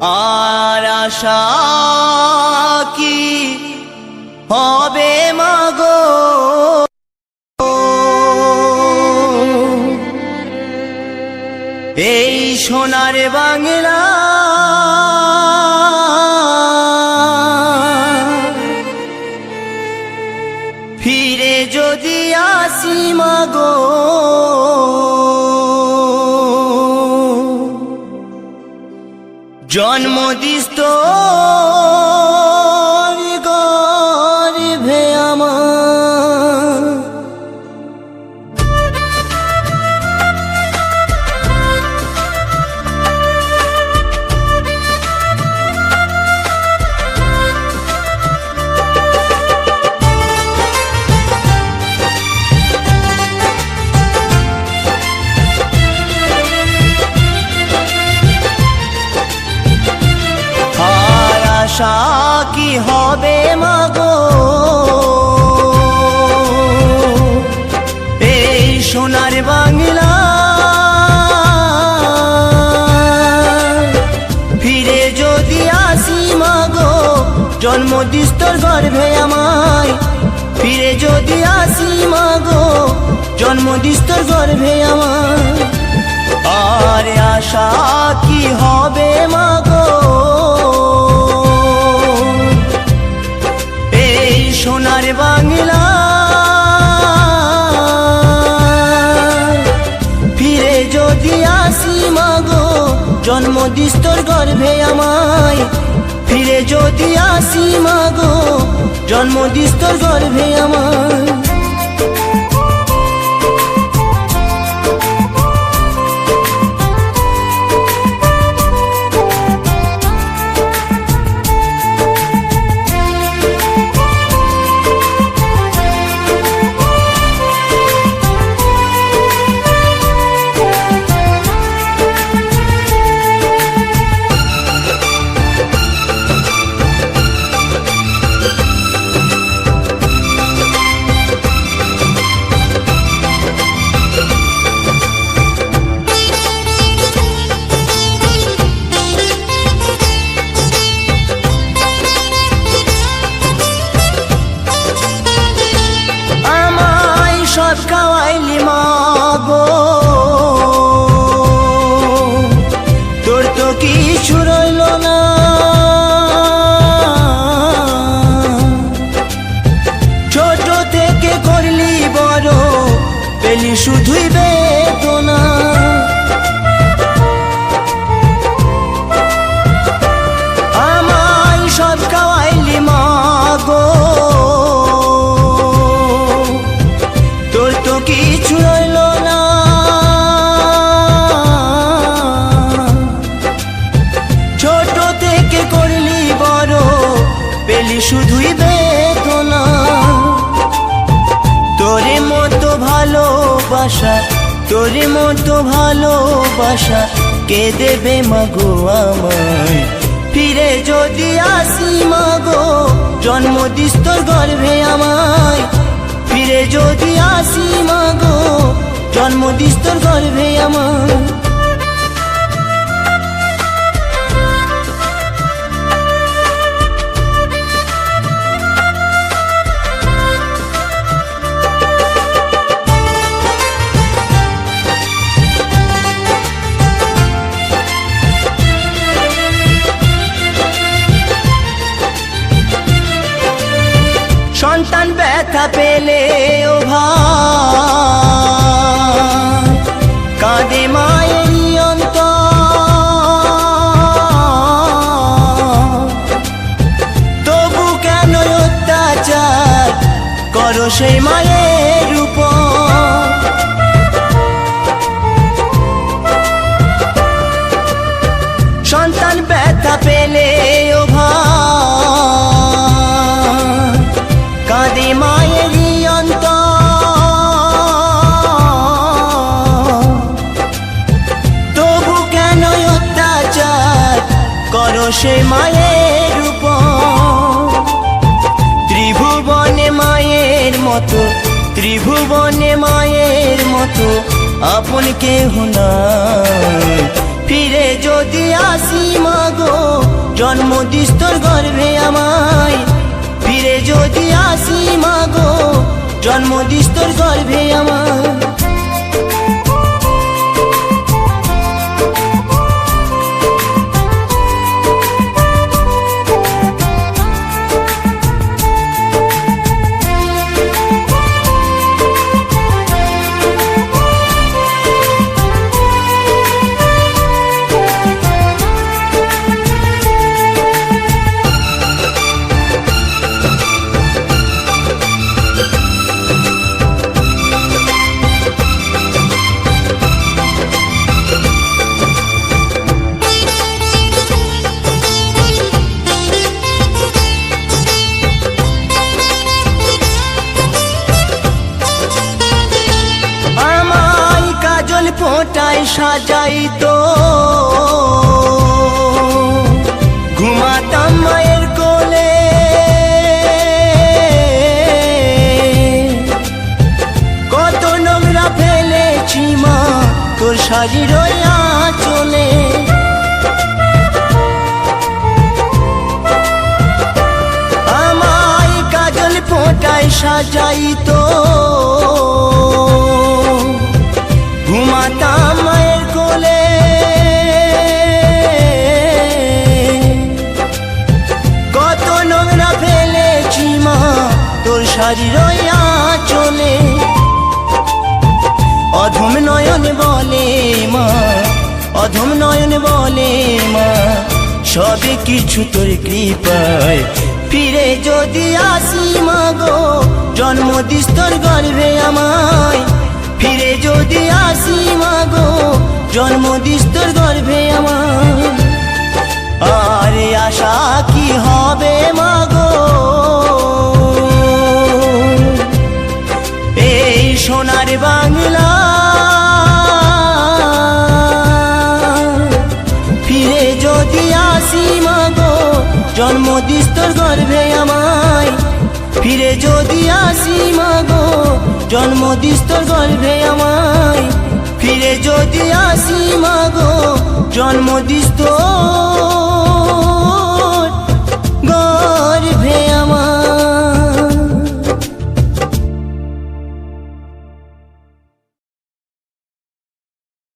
আর আশা কি হবে মাগো, এই সোনার বাংলা ফিরে যদি আসি মাগো, জন্ম দিস্ত গর্ভে আমার। আশা কি হবে মাগো, এই সোনার বাংলা ফিরে যদি আসি মাগো, জন্ম দিস্তর গর্ভে আমায়। ফিরে যদি আসি মাগো, জন্ম দিস্তর গর্ভে আমায়। আর আশা কি হবে মাগো, সোনার বাংলা ফিরে যদি আসি মাগো, জন্ম দিস্তর গর্ভে আমায়। ফিরে যদি আসি মাগো, জন্ম দিস্তর গর্ভে আমায়। সব খাওয়াইলি মাগো, তোর তো কিছু রইল না। ছোট থেকে করলি বড়, পেলি শুধুই বেদনা। আমায় সব খাওয়াইলি মাগো, কিছু রইল না। ছোট থেকে করলি বড়, পেলি শুধুই বেদনা। তোরে মতো ভালোবাসা, তোরে মতো ভালোবাসা কে দেবে মাগো আমায়। ফিরে যদি আসি মাগো, জন্ম দিস্তর গর্ভে আমায়। ফিরে যদি আসি মাগো, জন্ম দিস্তর গর্ভে আমার। সন্তান ব্যথা পেলে ও ভাই, কাঁদে মায়েরই অন্তর। তবু কেন অত্যাচার করো সেই মায়ের উপর। সন্তান ব্যথা পেলে ও ভাই, কাঁদে মায়েরই অন্তর। তবু কেন অত্যাচার করো সে মায়ের উপর। ত্রিভুবনে মায়ের মতো, ত্রিভুবনে মায়ের মতো আপন কেহ নাই। ফিরে যদি আসি মাগো, জন্ম দিস্তর গর্ভে আমায়, ফিরে যদি আসি মাগো জন্ম দিস্তর গর্ভে আমায়। ফোঁটায় সাজাইতো ঘুমাতাম মায়ের কোলে, কত নোংরা ফেলেছি মা তোর শাড়ির আঁচলে। আমায় কাজল ফোঁটায় সাজাইতো ঘুমাতাম মায়ের কোলে, কত নোংরা ফেলেছি মা তোর শাড়ির আঁচলে। অধম নয়ন বলে মা, অধম নয়ন বলে মা, সবে কিছু তোর কৃপায়, ফিরে যদি আসি মাগো জন্ম দিস্তর গর্ভে আমায়, ফিরে যদি আসি মাগো জন্ম দিস্তর গর্ভে আমার। আরে আশা কি হবে মাগো এই সোনার বাংলা, ফিরে যদি আসি মাগো জন্ম দিস্তর গর্ভে আমায়, ফিরে যদি আসি মাগো জন্ম দিস্তর গর্ভে আমায়, ফিরে যদি আসি মাগো জন্ম দিস্তর